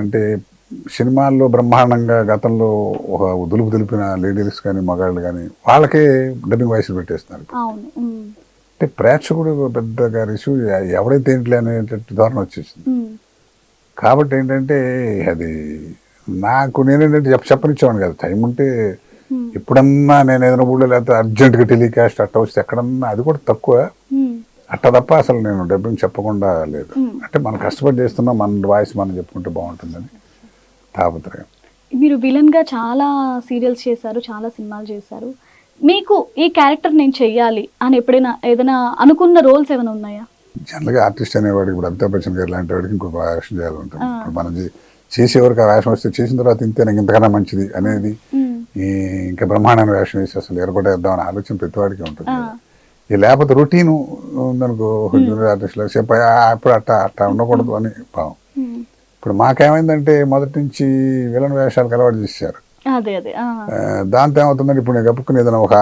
అంటే సినిమాల్లో బ్రహ్మాండంగా గతంలో ఒక దులుపు దులిపిన లేడీస్ కానీ మగాళ్ళు కానీ వాళ్ళకే డబ్బింగ్ వాయిస్లు పెట్టేస్తున్నారు. అవును. అంటే ప్రేక్షకుడు పెద్దగా రిసీవ్ ఎవడైతే ఏంటి అనేటట్టు ధోరణి వచ్చేసింది. కాబట్టి ఏంటంటే అది నాకు నేనేంటంటే చెప్పనిచ్చేవాడిని కదా, టైం ఉంటే ఎప్పుడన్నా నేను ఏదైనా ఊళ్ళో లేకపోతే అర్జెంటుగా టెలికాస్ట్ అట్ట వస్తే ఎక్కడన్నా, అది కూడా తక్కువ అట్ట తప్ప అసలు నేను డబ్బింగ్ చెప్పకుండా లేదు. అంటే మనం కష్టపడి చేస్తున్నాం, మన వాయిస్ మనం చెప్పుకుంటే బాగుంటుందని తాపత్రయం. మీరు విలన్ గా చాలా సీరియల్స్ చేశారు, చాలా సినిమాలు చేశారు. మీకు ఈ క్యారెక్టర్ నేను చెయ్యాలి అని ఎప్పుడైనా ఏదైనా అనుకున్న రోల్స్ ఏమైనా ఉన్నాయా? జనరల్గా ఆర్టిస్ట్ అనేవాడికి ఇప్పుడు అమితాబ్ బచ్చన్ గారు లాంటి వాడికి ఇంకొక వేషం చేయాలంటుంది. ఇప్పుడు మనం చేసేవారికి ఆ వేషం వస్తే చేసిన తర్వాత ఇంతే నాకు ఇంతకన్నా మంచిది అనేది ఇంకా బ్రహ్మాండమైన వేషం వేసి అసలు ఎరగొట్టేద్దామని ఆలోచన ప్రతివాడికి ఉంటుంది. లేకపోతే రొటీన్ ఉందనుకో, జూనియర్ ఆర్టిస్ట్లో సేపు ఇప్పుడు అట్ట ఉండకూడదు అని భావం. ఇప్పుడు మాకేమైందంటే మొదటి నుంచి విలన్ వేషాలకు అలవాటు చేశారు. దాంతో ఏమవుతుందంటే ఇప్పుడు నేను గప్పుకుని ఏదైనా ఒక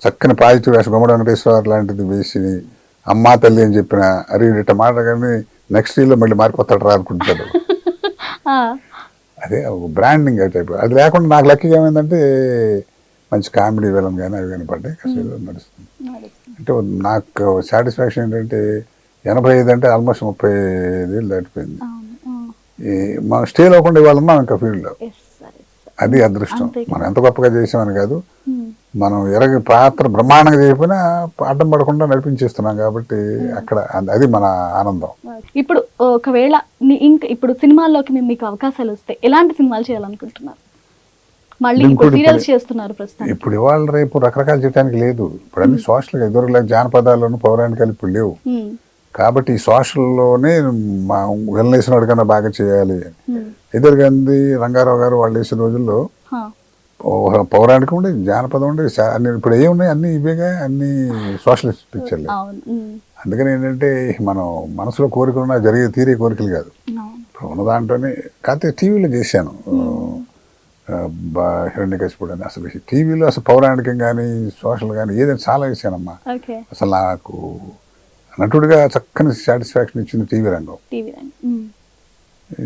చక్కని పాజిటివ్ వేషం గుమ్మడి వెంకటేశ్వర లాంటిది వేసి అమ్మా తల్లి అని చెప్పిన అరే ఇట్ట మాట కానీ నెక్స్ట్ ఇయర్లో మళ్ళీ మారిపోతాడు రా అనుకుంటాడు. అదే ఒక బ్రాండింగ్ టైప్. అది లేకుండా నాకు లక్కీగా ఏమైందంటే మంచి కామెడీ విలన్ కానీ అవి కానీ పడ్డాయి, కష్టం నడుస్తుంది. అంటే నాకు సాటిస్ఫాక్షన్ ఏంటంటే 85 అంటే ఆల్మోస్ట్ 35 ఏళ్ళు దాటిపోయింది. మనం స్టే అవ్వకుండా ఇవ్వాలన్నాం ఇంకా ఫీల్డ్లో. అది అదృష్టం. మనం ఎంత గొప్పగా చేసామని కాదు, మనం పాత్ర బ్రహ్మాండంగా చేయకపోయినా అడ్డం పడకుండా నడిపించేస్తున్నాం కాబట్టి అక్కడ అది మన ఆనందం. ఇప్పుడు ఒకవేళ ఇంకా ఇప్పుడు సినిమాల్లోకి మీకు అవకాశాలు వస్తే ఎలాంటి సినిమాలు చేయాలనుకుంటున్నారు? మళ్ళీ సీరియల్స్ చేస్తున్నారు ప్రస్తుతం. ఇప్పుడు ఇవాళ రేపు రకరకాలు చేయడానికి లేదు. ఇప్పుడు అన్ని సోషల్ గా ఎదురు జానపదాలను పౌరాణికాలు ఇప్పుడు లేవు కాబట్టి ఈ సోషల్లోనే మా వెళ్ళేసిన వాడికన్నా బాగా చేయాలి. ఎదురుగాంది రంగారావు గారు వాళ్ళు వేసే రోజుల్లో పౌరాణికం ఉండే, జానపదం ఉండే, అన్ని ఇప్పుడు ఏమున్నాయి అన్ని ఇవేగా, అన్ని సోషలిస్ట్ పిక్చర్లు. అందుకని ఏంటంటే మనం మనసులో కోరికలు ఉన్నా జరిగే తీరే కోరికలు కాదు. ఇప్పుడు ఉన్న దాంట్లోనే కాకపోతే టీవీలో చేశాను హిరణ్యకశిపుడు అని. అసలు టీవీలో అసలు పౌరాణికం కానీ సోషల్ కానీ ఏదైనా చాలా వేసానమ్మా. అసలు నాకు నటుడిగా చక్కని సాటిస్ఫాక్షన్ ఇచ్చింది టీవీ రంగం.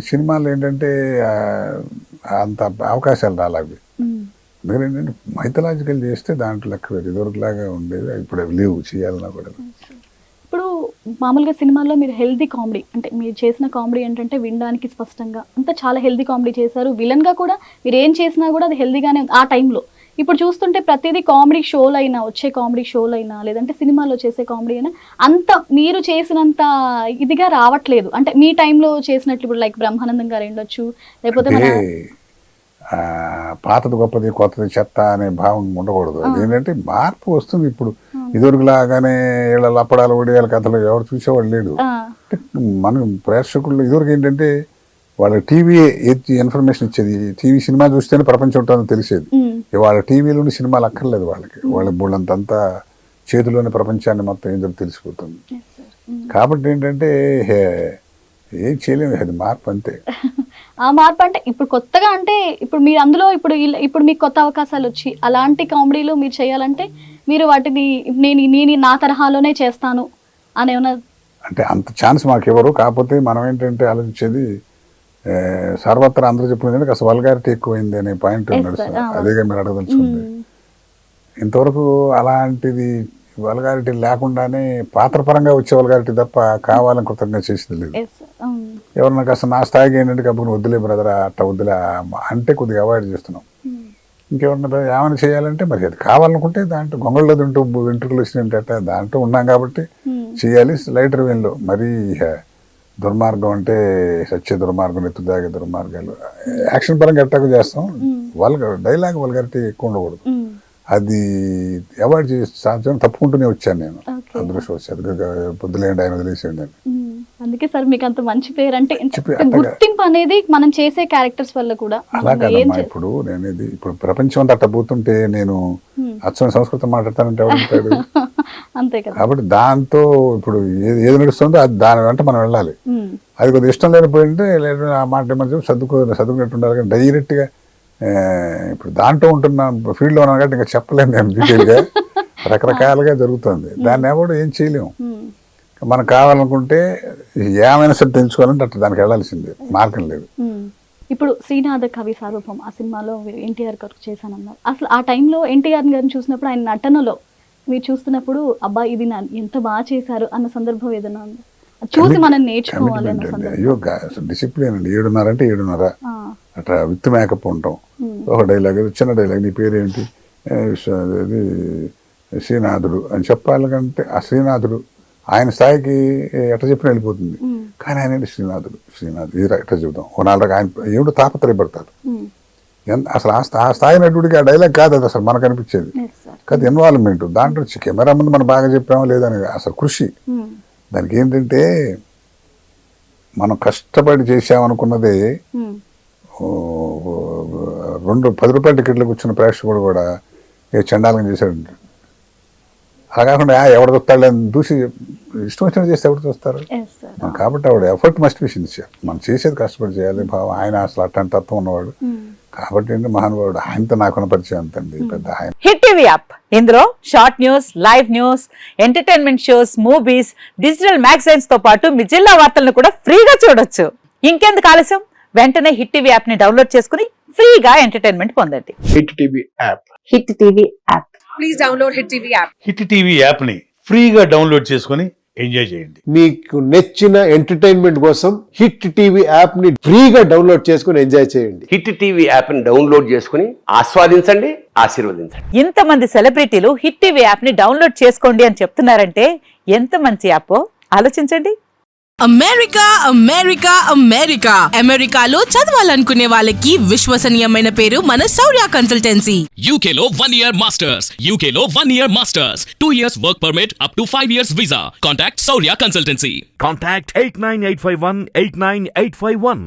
సినిమాలు ఏంటంటే అంత అవకాశాలు రాలేవి. అందుకని ఏంటంటే మైథలాజికల్ చేస్తే దాంట్లో లెక్క ఇదివరకులాగా ఉండేది, ఇప్పుడు లేవు చేయాలన్నా కూడా. ఇప్పుడు మామూలుగా సినిమాల్లో మీరు హెల్దీ కామెడీ, అంటే మీరు చేసిన కామెడీ ఏంటంటే వినడానికి స్పష్టంగా అంతా చాలా హెల్దీ కామెడీ చేశారు. విలన్గా కూడా మీరు ఏం చేసినా కూడా అది హెల్దీగానే ఉంది ఆ టైంలో. ఇప్పుడు చూస్తుంటే ప్రతిదీ కామెడీ షోలు అయినా, వచ్చే కామెడీ షోలు అయినా, లేదంటే సినిమాలో చేసే కామెడీ అయినా అంత మీరు చేసినంత ఇదిగా రావట్లేదు. అంటే మీ టైంలో చేసినట్లు ఇప్పుడు లైక్ బ్రహ్మానందం గారు ఉండొచ్చు, లేకపోతే మన పాతది గొప్పది కొత్తది చెత్త అనే భావం ఉండకూడదు. అదేంటంటే మార్పు వస్తుంది. ఇప్పుడు ఇదివరకులాగానే వీళ్ళ అప్పడాలు ఒడియాల కథలు ఎవరు చూసేవాళ్ళు లేడు. మనం ప్రేక్షకులు ఇదివరకు ఏంటంటే వాళ్ళకి టీవీ ఇన్ఫర్మేషన్ ఇచ్చేది, టీవీ సినిమా చూస్తేనే ప్రపంచం ఉంటుందని తెలిసేది. ఇవాళ టీవీలోని సినిమాలు అక్కర్లేదు వాళ్ళకి, వాళ్ళ బోళ్ళంతా చేతిలోని ప్రపంచాన్ని మొత్తం ఏదో తెలిసిపోతుంది. కాబట్టి ఏంటంటే ఏం చేయలేము, అది మార్పు అంతే. ఆ మార్పు అంటే ఇప్పుడు కొత్తగా, అంటే ఇప్పుడు మీరు అందులో ఇప్పుడు మీకు కొత్త అవకాశాలు వచ్చి అలాంటి కామెడీలు మీరు చేయాలంటే మీరు వాటిని నేను నా తరహాలోనే చేస్తాను అని ఏమన్నా అంటే అంత ఛాన్స్ మాకు ఎవరు. కాకపోతే మనం ఏంటంటే ఆలోచించేది సర్వత్రా అందరూ చెప్పుకునేది అసలు వల్గారిటీ ఎక్కువైంది అనే పాయింట్ నడుస్తుంది. అదేగా మీరు అడగదలుచుకుంది. ఇంతవరకు అలాంటిది వల్గారిటీ లేకుండానే పాత్రపరంగా వచ్చే వల్గారిటీ తప్ప కావాలని కృతంగా చేసింది లేదు. ఎవరన్నా కాస్త నా స్థాయికి ఏంటంటే కప్పుకుని వద్దులే బ్రదర్ అట్ట వద్దులే అంటే కొద్దిగా అవాయిడ్ చేస్తున్నాం. ఇంకెవరన్నా ఏమైనా చేయాలంటే మరి అది కావాలనుకుంటే దాంట్లో గొంగళ్ళలో తింటూ వెంట్రుకలు వచ్చినట్ట దాంట్లో ఉన్నాం కాబట్టి చేయాలి. లైటర్ వేన్లో మరీ దుర్మార్గం అంటే సత్య దుర్మార్గం, ఎత్తు దాగే దుర్మార్గాలు యాక్షన్ పరంగా ఎట్టాకు చేస్తాం. డైలాగ్ వల్గారిటీ ఎక్కువ ఉండకూడదు. అది అవాయిడ్ చేసి తప్పుకుంటూనే వచ్చాను నేను. అదృష్టం పొద్దులేండి ఆయన వదిలేసేయండి అని. అందుకే సార్ మీకు అంత మంచి పేరు, అంటే గుర్తింపు అనేది మనం చేసే క్యారెక్టర్స్ వల్ల కూడా. అలా కాదమ్మా, ఇప్పుడు నేను ఇప్పుడు ప్రపంచం అంతా అట్ట పోతుంటే నేను అచ్చమైన సంస్కృతం మాట్లాడతానంటే ఎవరుంటాడు? అంతే కదా. కాబట్టి దాంతో ఇప్పుడు ఏది నడుస్తుందో అది దాని వెంట మనం వెళ్ళాలి. అది కొద్దిగా ఇష్టం లేకపోయింటే లేదా ఆ మాట ఏమని చదువుకున్నట్టు ఉండాలి. కానీ డైరెక్ట్ గా ఇప్పుడు దాంట్లో ఉంటున్న ఫీల్డ్లో ఉన్నాను కాబట్టి ఇంకా చెప్పలేము నేను డీటెయిల్గా. రకరకాలుగా జరుగుతుంది, దాన్ని ఎవడు ఏం చేయలేము. మనకు కావాలనుకుంటే ఏమైనా సరే తెలుసుకోవాలంటే అట్లా దానికి వెళ్ళాల్సిందే, మార్గం లేదు. ఇప్పుడు శ్రీనాథ కవి సార్వభౌమ ఆ సినిమాలో ఎన్టీఆర్ గారు చేశానన్నారు. అసలు ఆ టైంలో ఎన్టీఆర్ గారిని చూసినప్పుడు ఆయన నటనలో మీరు చూస్తున్నప్పుడు అబ్బా ఇది ఎంత బాగా చేశారు అన్న సందర్భం ఏదైనా ఉందా? అది చూసి మనం నేర్చుకోవాలి అన్న సందర్భం. అయ్యో డిసిప్లిన్ అండి. 7:30 అంటే 7:30 అట్లా విత్ మేకప్ ఉంటాం. ఒక డైలాగ్, చిన్న డైలాగ్, నీ పేరేంటి, అది శ్రీనాథుడు అని చెప్పాలంటే ఆ శ్రీనాథుడు ఆయన స్థాయికి ఎట్లా చెప్పిన వెళ్ళిపోతుంది. కానీ ఆయన శ్రీనాథుడు ఎట్లా చెబుతాం, ఓ 4 ఆయన ఏమిటో తాపత్రయపడతారు. అసలు ఆ స్థాయి నటుడికి ఆ డైలాగ్ కాదు అది అసలు మనకు అనిపించేది కాదు, ఇన్వాల్వ్మెంట్ దాంట్లో. కెమెరా ముందు మనం బాగా చెప్పామో లేదని అసలు కృషి దానికి ఏంటంటే మనం కష్టపడి చేసామనుకున్నదే 10 రూపాయల టికెట్లకు వచ్చిన ప్రేక్షకుడు కూడా చండాలంగా చేశాడు. అలా కాకుండా ఎవరు చూస్తాడు అని దూసి ఇష్టం వచ్చిన చేస్తే ఎవరు చూస్తారు. కాబట్టి ఆవిడ ఎఫర్ట్ మస్ట్ బి సిన్సియర్. మనం చేసేది కష్టపడి చేయాలి భావం. ఆయన అసలు అట్లాంటి తత్వం ఉన్నవాడు కాబట్టి మహానుభావుడు. ఆయనతో నాకున్న పరిచయం అంతండి పెద్ద. ఆయన హిట్ టీవీ యాప్, ఇందులో short news, live news, entertainment shows, movies, digital magazines తో పాటు మీ జిల్లా వార్తలను కూడా ఫ్రీగా చూడొచ్చు. ఇంకెందుకు ఆలస్యం, వెంటనే హిట్ టీవీ యాప్ ని డౌన్లోడ్ చేసుకుని ఫ్రీగా ఎంటర్టైన్మెంట్ పొందండి. Hit TV app. Hit TV app. Please download hit TV app. Hit TV app ని ఫ్రీగా డౌన్లోడ్ చేసుకుని ఎంజాయ్ చేయండి. మీకు నచ్చిన ఎంటర్టైన్మెంట్ కోసం హిట్ టీవీ యాప్ ని ఫ్రీగా డౌన్లోడ్ చేసుకుని ఎంజాయ్ చేయండి. హిట్ టీవీ యాప్ ని డౌన్లోడ్ చేసుకుని ఆస్వాదించండి, ఆశీర్వదించండి. ఇంతమంది సెలబ్రిటీలు హిట్ టీవీ యాప్ ని డౌన్లోడ్ చేసుకోండి అని చెప్తున్నారంటే ఎంత మంచి యాప్ ఆలోచించండి. అమెరికా అమెరికా అమెరికా అమెరికాలో చదవాలనుకునే వాళ్ళకి విశ్వసనీయమైన పేరు మన శౌర్య కన్సల్టెన్సీ. UK లో 1 year masters. UK లో 1 year masters. 2 years work permit up to 5 years visa. Contact Saurya Consultancy. Contact 89851 89851.